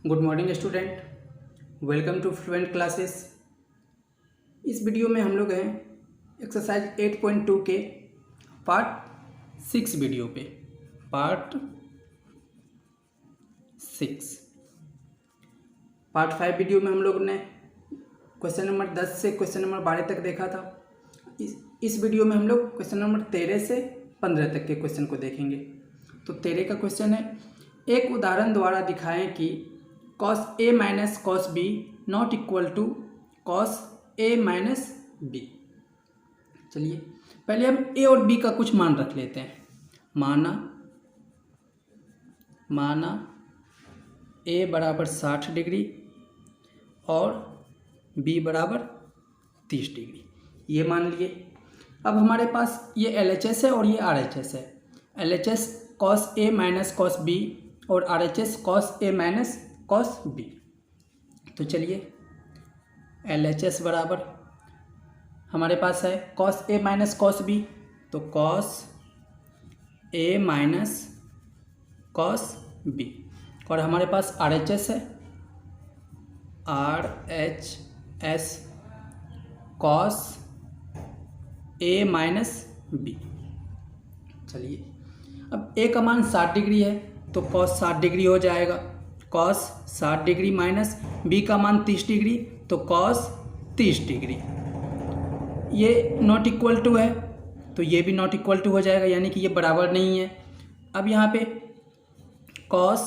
Good morning student, welcome to fluent classes. इस video में हम लोग हैं एक्सरसाइज 8.2 के पार्ट 6 वीडियो पे। पार्ट 5 वीडियो में हम लोग ने क्वेश्चन नंबर 10 से क्वेश्चन नंबर 12 तक देखा था। इस वीडियो में हम लोग क्वेश्चन नंबर 13 से 15 तक के क्वेश्चन को देखेंगे। तो 13 का क्वेश्चन है, एक उदाहरण द्वारा दिखाएं कि cos a minus cos B not equal to cos a minus B. चलिए पहले हम a और b का कुछ मान रख लेते हैं। माना a बराबर 60 डिग्री और b बराबर 30 डिग्री, ये मान लिए। अब हमारे पास ये LHS है और ये RHS है। LHS cos a minus cos B और RHS cos a minus cos B. तो चलिए LHS बराबर हमारे पास है cos a minus cos B, तो cos a minus cos B. और हमारे पास RHS है RHS cos a minus B. चलिए अब a का मान 60 डिग्री है तो cos 60 डिग्री हो जाएगा। cos 60 डिग्री माइनस b का मान 30 डिग्री तो cos 30 डिग्री। ये नॉट इक्वल टू है तो ये भी नॉट इक्वल टू हो जाएगा, यानी कि ये बराबर नहीं है। अब यहाँ पे cos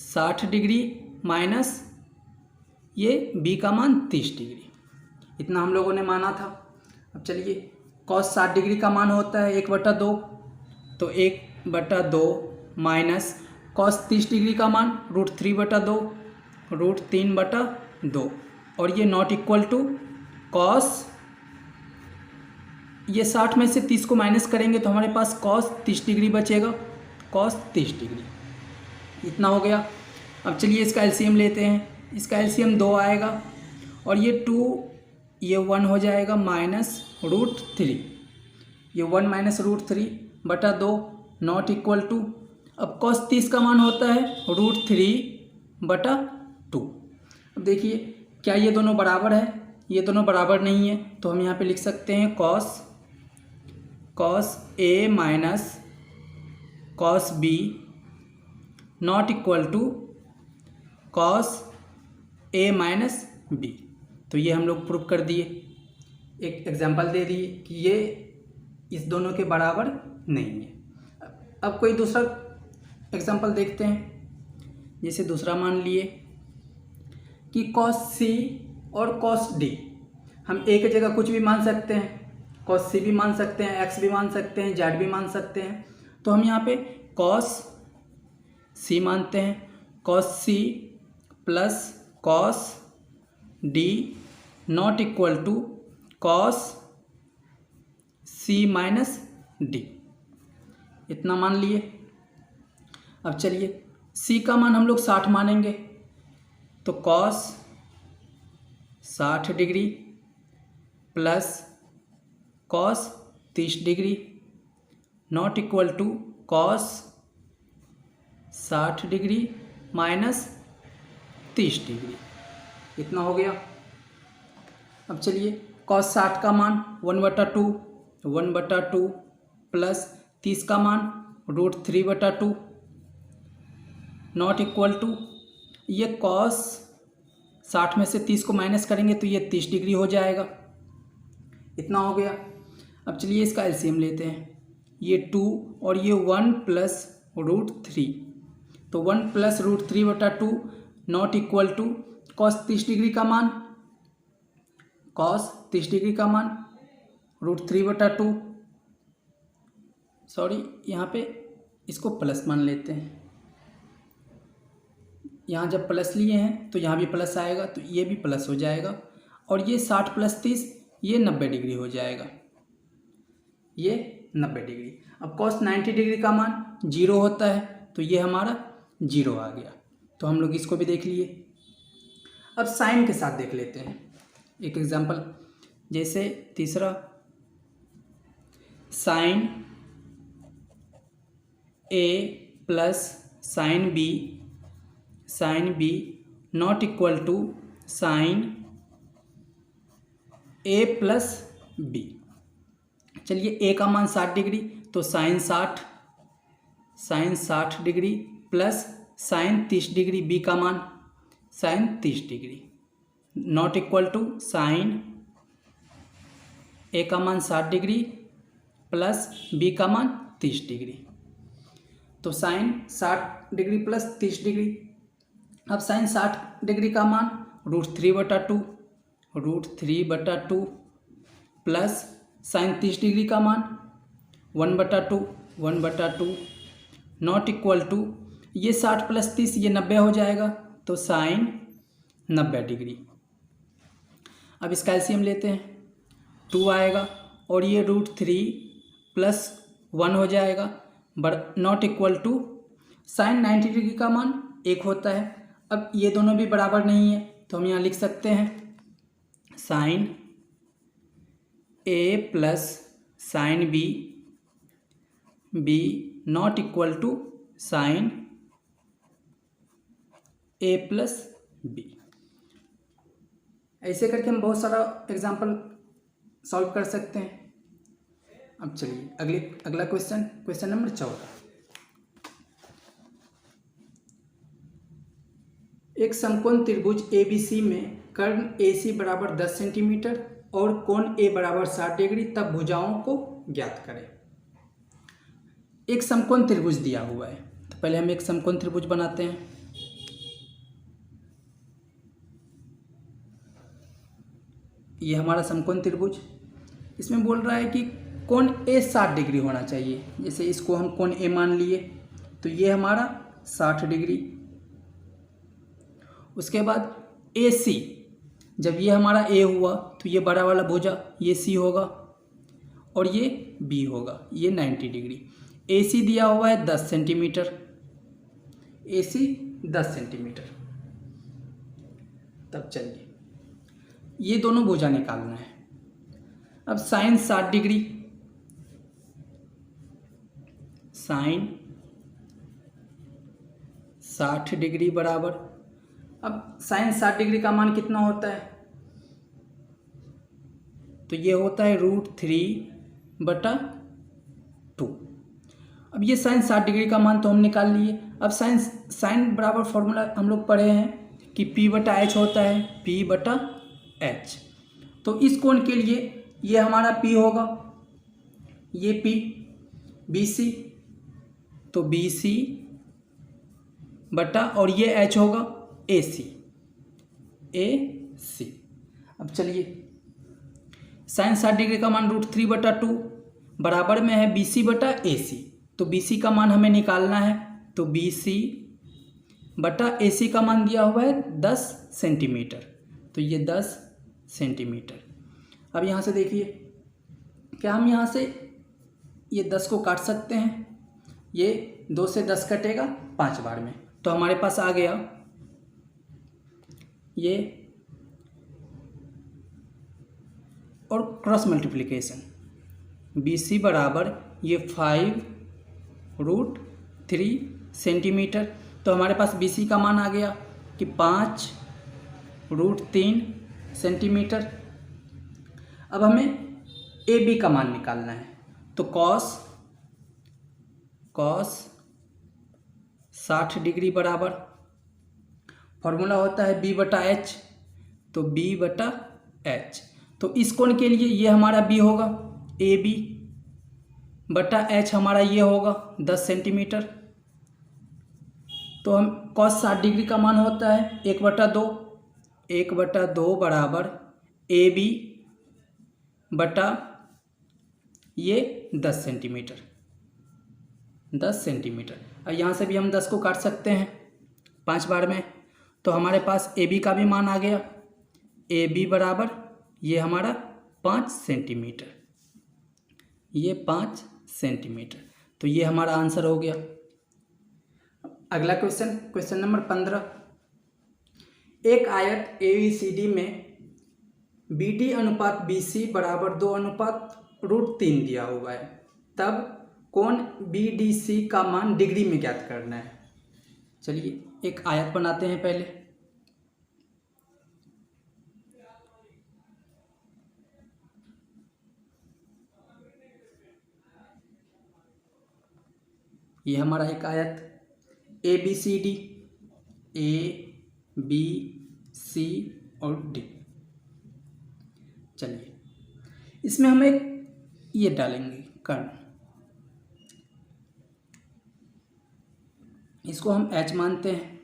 60 डिग्री माइनस ये b का मान 30 डिग्री, इतना हम लोगों ने माना था। अब चलिए cos 60 डिग्री का मान होता है 1/2, तो 1/2 माइनस cos 30 डिग्री का मान √3/2, √3/2, और ये नॉट इक्वल टू cos, ये 60 में से 30 को माइनस करेंगे तो हमारे पास cos 30 डिग्री बचेगा, cos 30 डिग्री, इतना हो गया। अब चलिए इसका एलसीएम लेते हैं। इसका एलसीएम 2 आएगा और ये 2 ये 1 हो जाएगा माइनस √3, ये 1 माइनस √3/2 नॉट इक्वल टू, अब cos 30 का मान होता है √3/2। अब देखिए क्या ये दोनों बराबर है? ये दोनों बराबर नहीं है, तो हम यहाँ पे लिख सकते हैं cos a minus cos b not equal to cos a minus b। तो ये हम लोग प्रूव कर दिए, एक एग्जांपल दे दिए कि ये इस दोनों के बराबर नहीं है। अब कोई दूसरा एग्जांपल देखते हैं। जैसे दूसरा मान लिए कि cos c और cos d, हम एक जगह कुछ भी मान सकते हैं, cos c भी मान सकते हैं, x भी मान सकते हैं, z भी मान सकते हैं। तो हम यहाँ पे cos c मानते हैं, cos c plus cos d not equal to cos c minus d, इतना मान लिए। अब चलिए c का मान हम लोग 60 मानेंगे, तो cos 60 degree plus cos 30 degree not equal to cos 60 degree minus 30 degree, इतना हो गया। अब चलिए cos 60 का मान 1/2 प्लस 30 का मान √3/2 नॉट इक्वल टू, ये cos 60 में से 30 को माइनस करेंगे तो ये 30 डिग्री हो जाएगा, इतना हो गया। अब चलिए इसका एलसीएम लेते हैं। ये 2 और ये 1 प्लस √3, तो 1 plus √3/2 not equal to cos 30 degree का मान √3/2, सॉरी यहाँ पे इसको प्लस मान लेते हैं। यहाँ जब प्लस लिए हैं तो यहाँ भी प्लस आएगा, तो ये भी प्लस हो जाएगा, और ये 60 प्लस 30 ये 90 डिग्री हो जाएगा, ये 90 डिग्री। अब cos 90 डिग्री का मान 0 होता है, तो ये हमारा 0 आ गया, तो हम लोग इसको भी देख लिए। अब साइन के साथ देख लेते हैं एक एग्जांपल। जैसे तीसरा, sine a plus sine b sine B not equal to sine A plus B. चलिए ए का मान 60 डिग्री, तो sine 60 degree plus sine 30 degree, B का मान sine 30 degree not equal to sine A का मान 60 डिग्री प्लस बी का मान 30 डिग्री। तो साइन 60 डिग्री प्लस 30 डिग्री। अब साइन 60 डिग्री का मान √3/2 प्लस साइन 30 डिग्री का मान 1/2 नॉट इक्वल टू ये 60 प्लस 30 ये 90 हो जाएगा, तो साइन 90 डिग्री। अब इसका एलसीएम लेते हैं, 2 आएगा और ये √3 + 1 हो जाएगा, not equal to sine 90 degree का मान 1 होता है। अब ये दोनों भी बराबर नहीं है, तो हम यहाँ लिख सकते हैं sine A plus sine B not equal to sine A plus B. ऐसे करके हम बहुत सारा एग्जाम्पल सॉल्व कर सकते हैं। अब चलिए अगला क्वेश्चन नंबर 14। एक समकोण त्रिभुज ABC में कर्ण AC बराबर 10 सेंटीमीटर और कोण A बराबर 60 डिग्री, तब भुजाओं को ज्ञात करें। एक समकोण त्रिभुज दिया हुआ है, तो पहले हम एक समकोण त्रिभुज बनाते हैं। ये हमारा समकोण त्रिभुज, इसमें बोल रहा है कि कोण A 60 डिग्री होना चाहिए। जैसे इसको हम कोण A मान लिए, तो ये हमारा 60 डिग्री। उसके बाद AC, जब ये हमारा A हुआ तो ये बड़ा वाला भुजा ये C होगा और ये B होगा, ये 90 डिग्री। AC दिया हुआ है 10 सेंटीमीटर, AC 10 सेंटीमीटर। तब चलिए ये दोनों भुजा निकालना है। अब साइन 60 डिग्री, साइन 60 डिग्री बराबर, अब साइन 60 डिग्री का मान कितना होता है, तो ये होता है √3/2। अब ये साइन 60 डिग्री का मान तो हम निकाल लिए। अब साइन बराबर फॉर्मूला हम लोग पढ़े हैं कि P/H होता है, P/H। तो इस कोण के लिए ये हमारा P होगा, ये P, BC, तो BC बटा और ये H होगा AC। अब चलिए साइन 60 डिग्री का मान √3/2 बराबर में है BC/AC, तो BC का मान हमें निकालना है, तो BC/AC का मान दिया हुआ है 10 सेंटीमीटर, तो ये 10 सेंटीमीटर। अब यहाँ से देखिए, क्या हम यहाँ से ये 10 को काट सकते हैं? ये 2 से 10 कटेगा 5 बार में, तो हमारे पास आ गया ये, और क्रॉस मल्टीप्लिकेशन BC बराबर ये 5√3 सेंटीमीटर, तो हमारे पास BC का मान आ गया कि 5√3 सेंटीमीटर। अब हमें AB का मान निकालना है, तो कॉस 60 डिग्री बराबर फॉर्मूला होता है B/H, तो B/H, तो इस कोण के लिए ये हमारा B होगा, AB/H हमारा ये होगा 10 सेंटीमीटर। तो हम कॉस 60 डिग्री का मान होता है 1/2 बराबर AB बटा ये 10 सेंटीमीटर। अब यहाँ से भी हम 10 को काट सकते हैं 5 बार में, तो हमारे पास AB का भी मान आ गया, AB बराबर ये हमारा 5 सेंटीमीटर, ये 5 सेंटीमीटर, तो ये हमारा आंसर हो गया। अगला क्वेश्चन नंबर 15। एक आयत ABCD में BD/BC बराबर 2/√3 दिया हुआ है, तब कोण BDC का मान डिग्री में ज्ञात करना है। चलिए एक आयत बनाते हैं पहले। ये हमारा एक आयत ABCD, ABC और D। चलिए इसमें हम एक ये डालेंगे कर्ण, इसको हम H मानते हैं।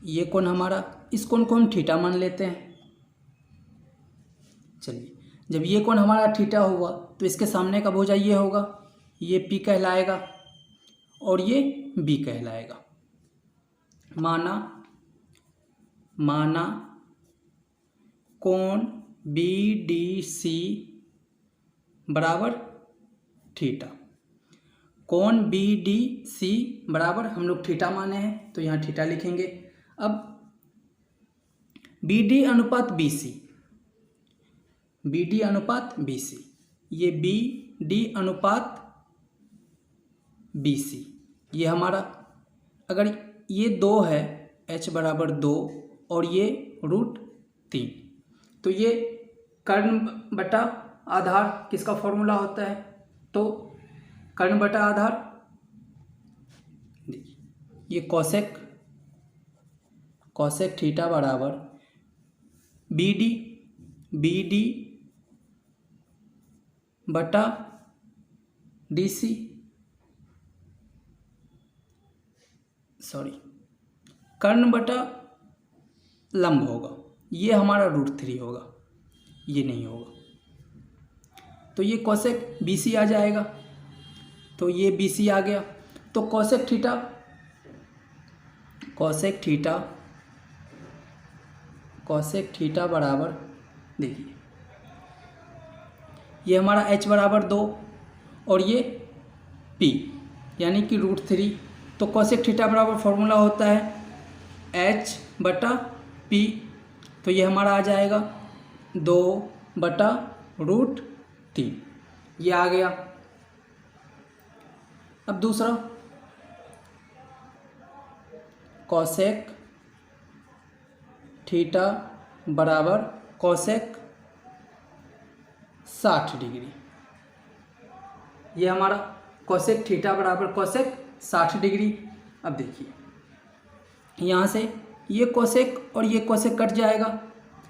ये कोण हमारा, इस कोण को हम थीटा मान लेते हैं। चलिए जब ये कोण हमारा थीटा हुआ तो इसके सामने का भुजा ये होगा, ये P कहलाएगा और ये B कहलाएगा। माना कोण BDC बराबर थीटा। कोण BDC बराबर हम लोग थीटा माने हैं तो यहाँ थीटा लिखेंगे। अब BD अनुपात BC, ये BD अनुपात BC, ये हमारा, अगर ये 2 है, H बराबर 2 और ये √3, तो ये कर्ण बटा आधार किसका फॉर्मूला होता है? तो कर्ण बटा आधार, ये कॉसेक थीटा बराबर BD बटा DC, कर्ण बटा लंब होगा, ये हमारा √3 होगा, ये नहीं होगा। तो ये कॉसेक BC आ जाएगा, तो ये BC आ गया। तो कॉसेक थीटा बराबर, देखिए ये हमारा H बराबर 2 और ये P यानी कि √3। तो कॉसेक थीटा बराबर फॉर्मूला होता है H बटा P, तो ये हमारा आ जाएगा 2 बटा √3, ये आ गया। अब दूसरा कॉसेक थीटा बराबर कॉसेक 60 डिग्री, ये हमारा कॉसेक थीटा बराबर कॉसेक 60 डिग्री। अब देखिए यहाँ से ये कॉसेक और ये कॉसेक कट जाएगा।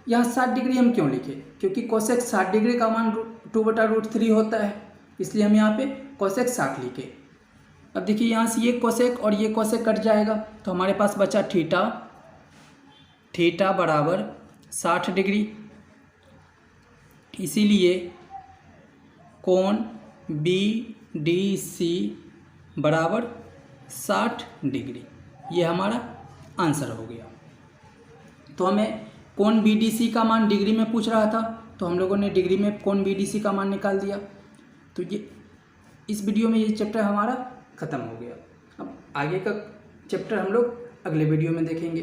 यहाँ 60 डिग्री हम क्यों लिखे? क्योंकि कॉसेक 60 डिग्री का मान 2 बटा √3 होता है, इसलिए हम यहाँ पे कॉसेक 60 लिखे। अब देखिए यहाँ से ये कॉसेक और ये कॉसेक कट जाएगा, तो हमारे पास बचा थीटा बराबर 60 डिग्री। इसीलिए कोण BDC बराबर 60 डिग्री, ये हमारा आंसर हो गया। तो हमें कोण BDC का मान डिग्री में पूछ रहा था, तो हम लोगों ने डिग्री में कोण BDC का मान निकाल दिया। तो ये इस वीडियो में ये चैप्टर हमारा ख़त्म हो गया। अब आगे का चैप्टर हम लोग अगले वीडियो में देखेंगे।